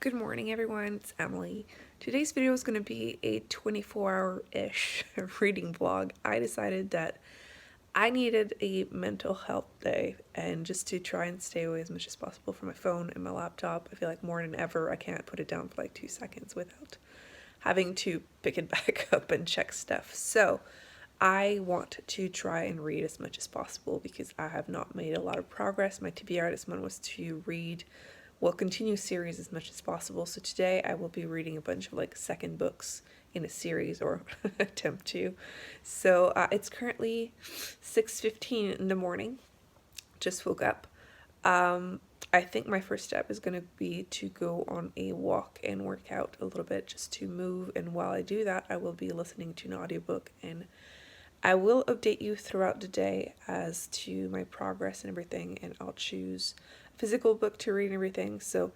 Good morning everyone, it's Emily. Today's video is going to be a 24-hour-ish reading vlog. I decided that I needed a mental health day and just to try and stay away as much as possible from my phone and my laptop. I feel like more than ever I can't put it down for like 2 seconds without having to pick it back up and check stuff. So I want to try and read as much as possible because I have not made a lot of progress. My TBR this month was to read continue series as much as possible. So today I will be reading a bunch of like second books in a series, or attempt to. So it's currently 6:15 in the morning. Just woke up. I think my first step is going to be to go on a walk and work out a little bit just to move. And while I do that, I will be listening to an audiobook, and I will update you throughout the day as to my progress and everything, and I'll choose a physical book to read and everything. So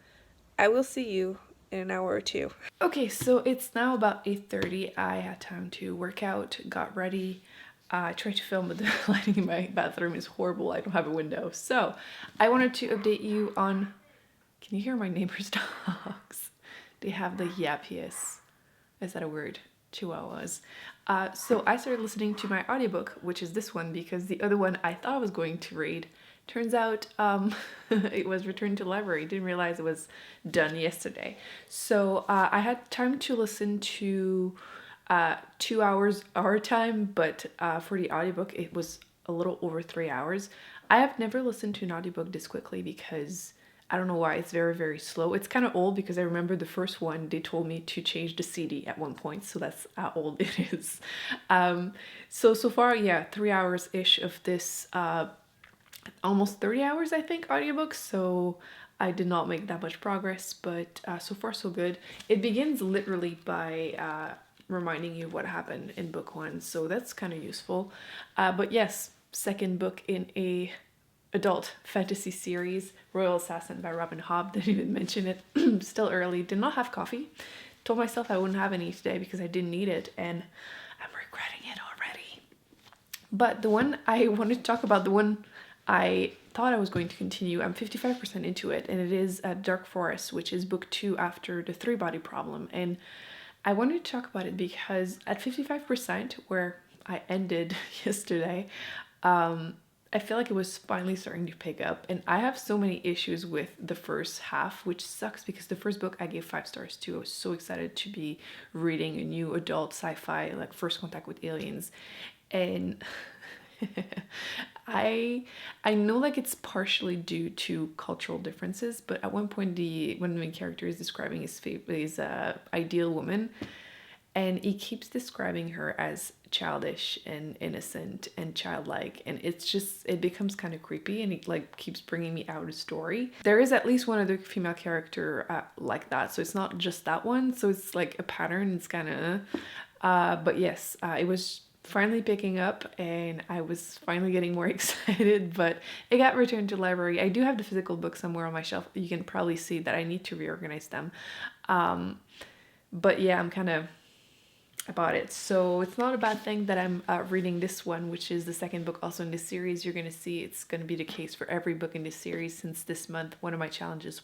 I will see you in an hour or two. Okay, so it's now about 8:30. I had time to work out, got ready. I tried to film, but the lighting in my bathroom is horrible. I don't have a window. So I wanted to update you on, can you hear my neighbor's dogs? They have the yappiest, is that a word? Chihuahuas. So I started listening to my audiobook, which is this one, because the other one I thought I was going to read. Turns out it was returned to the library. Didn't realize it was done yesterday. So I had time to listen to 2 hours our time, but for the audiobook it was a little over 3 hours. I have never listened to an audiobook this quickly because I don't know why, it's very, very slow. It's kind of old because I remember the first one, they told me to change the CD at one point, so that's how old it is. So far, yeah, 3 hours-ish of this, almost 30 hours, I think, audiobook, so I did not make that much progress, but so far so good. It begins literally by reminding you what happened in book one, so that's kind of useful. But yes, second book in a adult fantasy series, Royal Assassin by Robin Hobb. Didn't even mention it. Still early. Did not have coffee. Told myself I wouldn't have any today because I didn't need it, and I'm regretting it already. But the one I wanted to talk about, the one I thought I was going to continue, I'm 55% into it, and it is Dark Forest, which is book 2 after the 3-body problem. And I wanted to talk about it because at 55%, where I ended yesterday, I feel like it was finally starting to pick up, and I have so many issues with the first half, which sucks because the first book I gave 5 stars to. I was so excited to be reading a new adult sci-fi, like First Contact with Aliens, and I know like it's partially due to cultural differences, but at one point when the main character is describing his ideal woman, and he keeps describing her as childish and innocent and childlike, and it becomes kind of creepy, and it like keeps bringing me out of the story. There is at least one other female character like that, so it's not just that one, so it's like a pattern. It's kind of but yes, it was finally picking up, and I was finally getting more excited, but it got returned to the library. I do have the physical book somewhere on my shelf. You can probably see that I need to reorganize them, but yeah, I'm kind of about it. So it's not a bad thing that I'm reading this one, which is the second book also in this series. You're going to see it's going to be the case for every book in this series, since this month one of my challenges,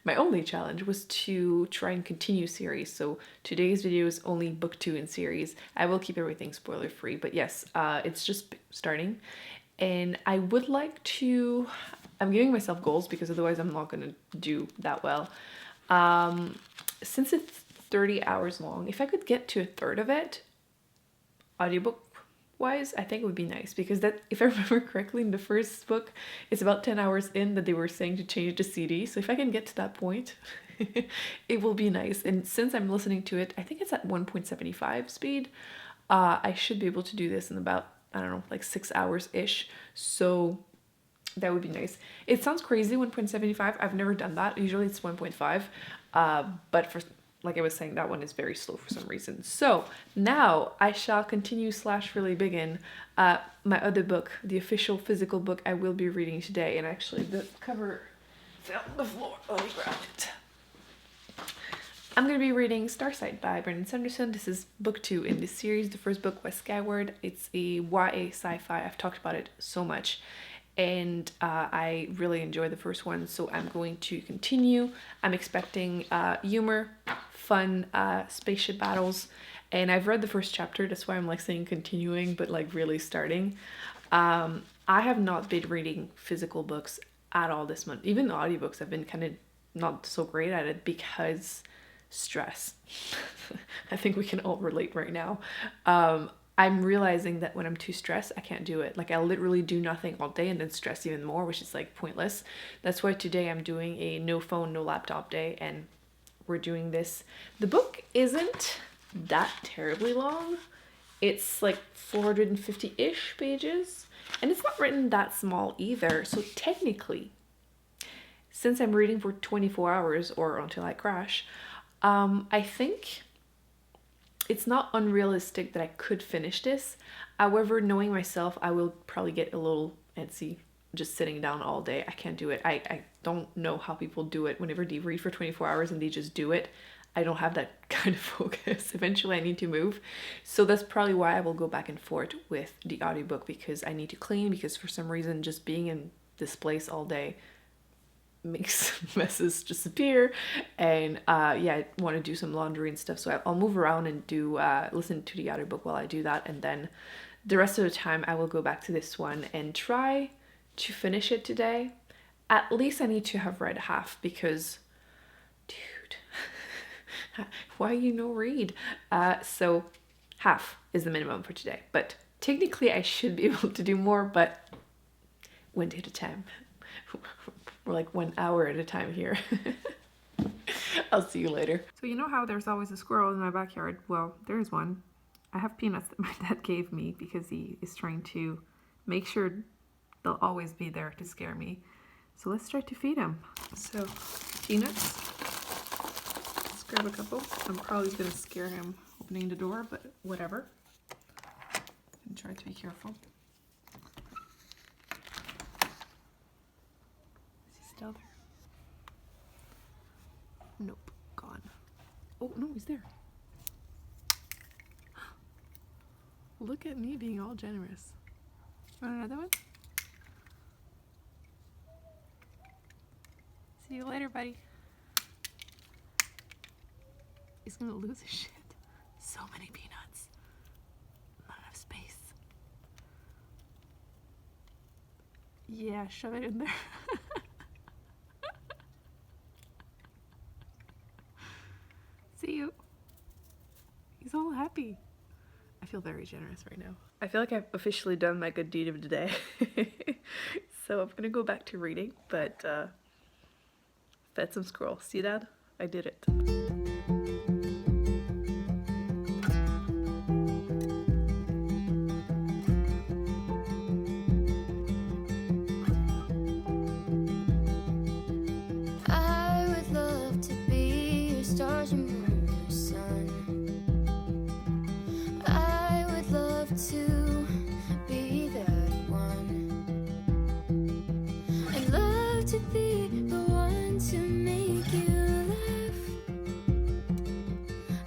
my only challenge, was to try and continue series. So today's video is only book 2 in series. I will keep everything spoiler free, but yes, it's just starting, and I would like to, I'm giving myself goals because otherwise I'm not going to do that well. Since it's 30 hours long, if I could get to a third of it audiobook wise, I think it would be nice, because that, if I remember correctly, in the first book it's about 10 hours in that they were saying to change the CD. So if I can get to that point, it will be nice. And since I'm listening to it, I think it's at 1.75 speed, I should be able to do this in about, I don't know, like 6 hours ish. So that would be nice. It sounds crazy, 1.75. I've never done that. Usually it's 1.5, but for, like I was saying, that one is very slow for some reason. So now I shall continue / really begin my other book, the official physical book I will be reading today. And actually the cover fell on the floor. Let me grab it. I'm going to be reading Starsight by Brandon Sanderson. This is book 2 in this series. The first book was Skyward. It's a YA sci-fi. I've talked about it so much. and I really enjoyed the first one, so I'm going to continue. I'm expecting humor, fun spaceship battles, and I've read the first chapter, that's why I'm like saying continuing, but like really starting. I have not been reading physical books at all this month. Even the audiobooks, I've been kind of not so great at it because stress. I think we can all relate right now. I'm realizing that when I'm too stressed, I can't do it. Like I'll literally do nothing all day and then stress even more, which is like pointless. That's why today I'm doing a no phone, no laptop day, and we're doing this. The book isn't that terribly long. It's like 450-ish pages, and it's not written that small either. So technically, since I'm reading for 24 hours or until I crash, I think it's not unrealistic that I could finish this. However, knowing myself, I will probably get a little antsy just sitting down all day. I can't do it. I don't know how people do it whenever they read for 24 hours and they just do it. I don't have that kind of focus. Eventually I need to move. So that's probably why I will go back and forth with the audiobook, because I need to clean, because for some reason just being in this place all day makes messes just appear. And yeah, I want to do some laundry and stuff, so I'll move around and do listen to the audiobook while I do that, and then the rest of the time I will go back to this one and try to finish it today. At least I need to have read half, because dude, why you no read? So half is the minimum for today, but technically I should be able to do more, but one day at a time. We're like 1 hour at a time here. I'll see you later. So you know how there's always a squirrel in my backyard? Well, there's one. I have peanuts that my dad gave me because he is trying to make sure they'll always be there to scare me. So let's try to feed him. So peanuts. Let's grab a couple. I'm probably gonna scare him opening the door, but whatever. And try to be careful. Still there? Nope, gone. Oh no, he's there. Look at me being all generous. Want another one? See you later, buddy. He's gonna lose his shit. So many peanuts. Not enough space. Yeah, shove it in there. See you. He's all happy. I feel very generous right now. I feel like I've officially done my good deed of the day. So I'm gonna go back to reading, but fed some squirrel. See, Dad? I did it. I would love to be your stars and moon, your sun. I would love to be that one. I'd love to be the one to make you laugh.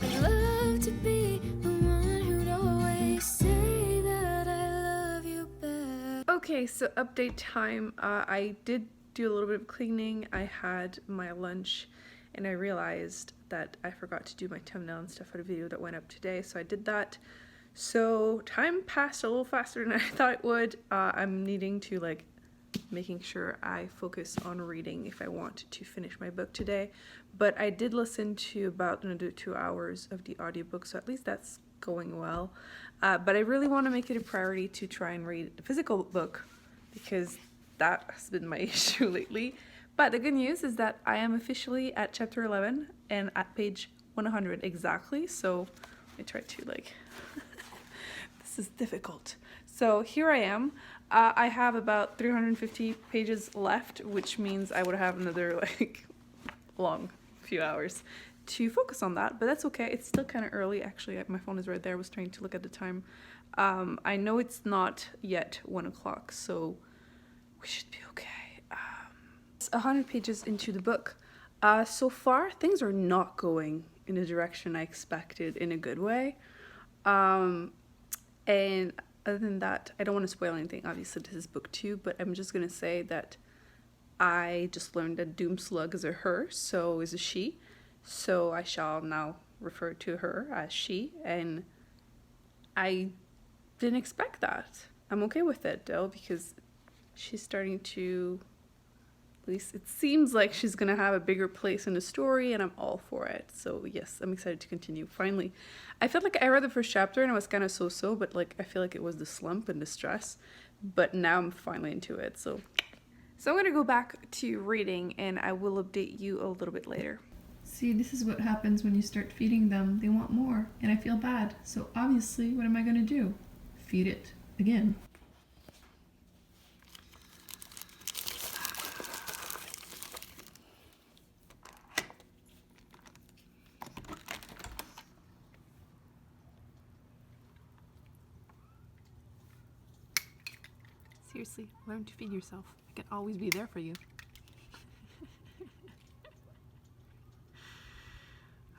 I'd love to be the one who'd always say that I love you back. Okay, so update time. I did do a little bit of cleaning. I had my lunch and I realized that I forgot to do my thumbnail and stuff for the video that went up today, so I did that. So time passed a little faster than I thought it would. I'm needing to like making sure I focus on reading if I want to finish my book today, but I did listen to about another 2 hours of the audiobook, so at least that's going well. But I really want to make it a priority to try and read the physical book, because that has been my issue lately. But the good news is that I am officially at chapter 11 and at page 100 exactly. So I try to like, this is difficult. So here I am. I have about 350 pages left, which means I would have another like long few hours to focus on that, but that's okay. It's still kind of early. Actually, my phone is right there. I was trying to look at the time. I know it's not yet 1 o'clock, so we should be okay. It's 100 pages into the book. So far, things are not going in the direction I expected in a good way. And other than that, I don't want to spoil anything. Obviously, this is book 2, but I'm just going to say that I just learned that Doomslug is a her, so is a she. So I shall now refer to her as she, and I didn't expect that. I'm okay with it, though, because she's starting to, at least it seems like she's going to have a bigger place in the story, and I'm all for it. So yes, I'm excited to continue. Finally, I felt like I read the first chapter and I was kind of so-so, but like I feel like it was the slump and the stress, but now I'm finally into it. So I'm going to go back to reading, and I will update you a little bit later. See, this is what happens when you start feeding them. They want more, and I feel bad. So obviously, what am I going to do? Feed it again. Seriously, learn to feed yourself. I can always be there for you.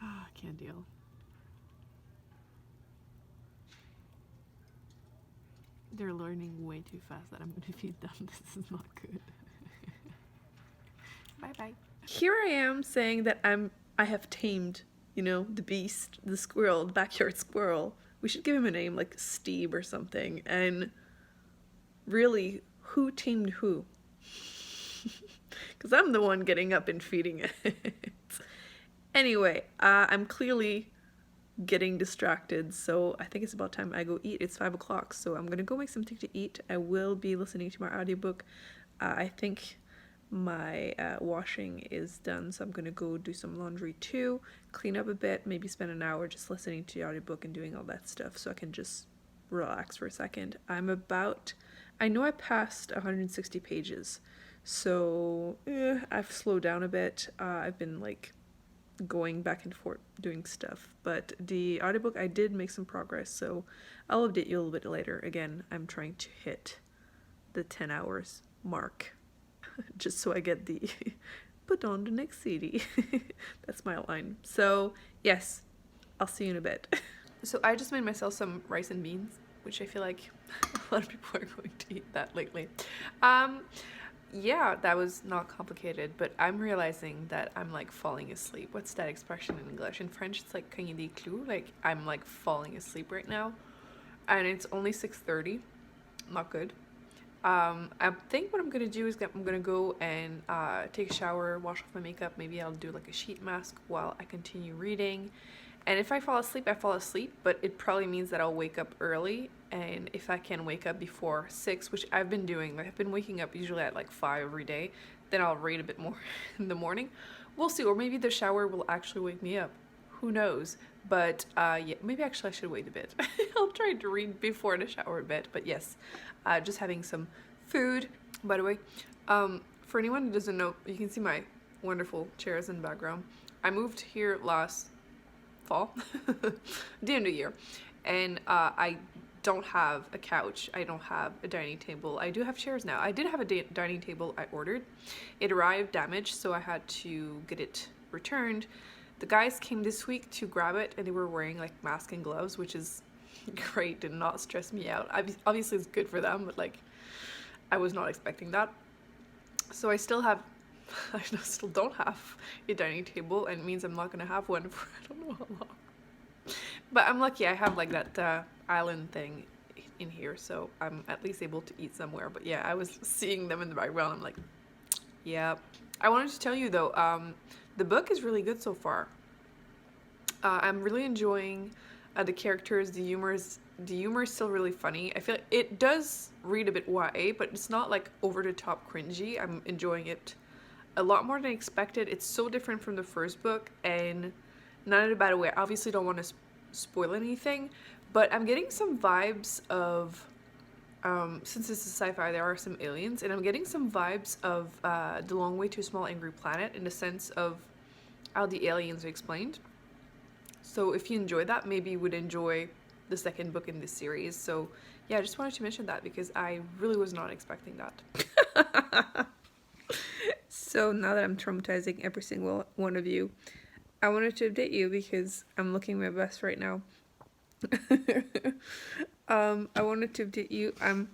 I can't deal. They're learning way too fast that I'm going to feed them. This is not good. Bye-bye. Here I am saying that I have tamed, the beast, the squirrel, the backyard squirrel. We should give him a name like Steve or something. And really, who tamed who? Because I'm the one getting up and feeding it. Anyway, I'm clearly getting distracted, so I think it's about time I go eat. It's 5 o'clock, so I'm gonna go make something to eat. I will be listening to my audiobook. I think my washing is done, so I'm gonna go do some laundry too, clean up a bit, maybe spend an hour just listening to the audiobook and doing all that stuff so I can just relax for a second. I know I passed 160 pages, so I've slowed down a bit. I've been like going back and forth doing stuff, but the audiobook, I did make some progress, so I'll update you a little bit later. Again, I'm trying to hit the 10 hours mark just so I get the put on the next CD. That's my line. So yes, I'll see you in a bit. So I just made myself some rice and beans, which I feel like a lot of people are going to eat that lately. Yeah, that was not complicated, but I'm realizing that I'm like falling asleep. What's that expression in English? In French, it's like cogner des clous. Like I'm like falling asleep right now, and it's only 6:30. Not good. I think what I'm gonna do is I'm gonna go and take a shower, wash off my makeup. Maybe I'll do like a sheet mask while I continue reading. And if I fall asleep, I fall asleep, but it probably means that I'll wake up early. And if I can wake up before 6, which I've been doing, like I've been waking up usually at like 5 every day, then I'll read a bit more in the morning. We'll see, or maybe the shower will actually wake me up. Who knows? But yeah, maybe actually I should wait a bit. I'll try to read before the shower a bit, but yes, just having some food. By the way, for anyone who doesn't know, you can see my wonderful chairs in the background. I moved here last fall, the end of the year, and I don't have a couch, I don't have a dining table. I do have chairs now. I did have a dining table I ordered. It arrived damaged, so I had to get it returned. The guys came this week to grab it, and they were wearing like masks and gloves, which is great, did not stress me out. Obviously it's good for them, but like I was not expecting that. So I still don't have a dining table, and it means I'm not gonna have one for I don't know how long. But I'm lucky I have like that island thing in here, so I'm at least able to eat somewhere. But yeah, I was seeing them in the background. I'm like, yeah. I wanted to tell you though, the book is really good so far. I'm really enjoying the characters. The humor is still really funny. I feel like it does read a bit YA, but it's not like over the top cringy. I'm enjoying it a lot more than I expected. It's so different from the first book, and not in a bad way. I obviously don't want to spoil anything, but I'm getting some vibes of, since this is sci-fi, there are some aliens, and I'm getting some vibes of The Long Way to a Small Angry Planet, in the sense of how the aliens are explained. So if you enjoy that, maybe you would enjoy the second book in this series. So yeah, I just wanted to mention that because I really was not expecting that. So now that I'm traumatizing every single one of you, I wanted to update you because I'm looking my best right now. I wanted to update you. I'm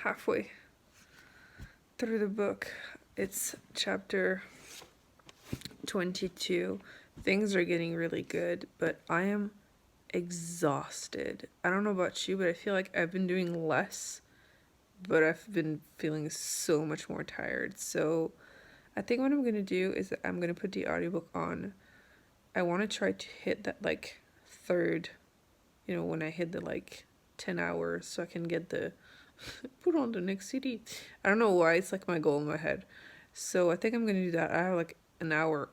halfway through the book. It's chapter 22. Things are getting really good, but I am exhausted. I don't know about you, but I feel like I've been doing less, but I've been feeling so much more tired. So I think what I'm gonna do is that I'm gonna put the audiobook on. I want to try to hit that like third, when I hit the like 10 hours so I can get the put on the next CD. I don't know why, it's like my goal in my head. So I think I'm gonna do that. I have like an hour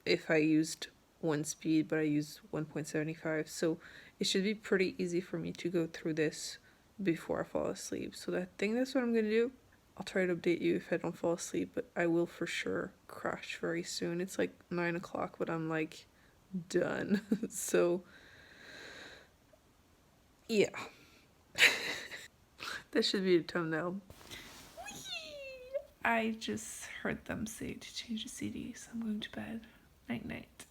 if I used one speed, but I used 1.75, so it should be pretty easy for me to go through this before I fall asleep. So I think that's what I'm gonna do. I'll try to update you if I don't fall asleep, but I will for sure crash very soon. It's like 9 o'clock, but I'm like done. So yeah. That should be a thumbnail. I just heard them say to change the CD, so I'm going to bed. Night night.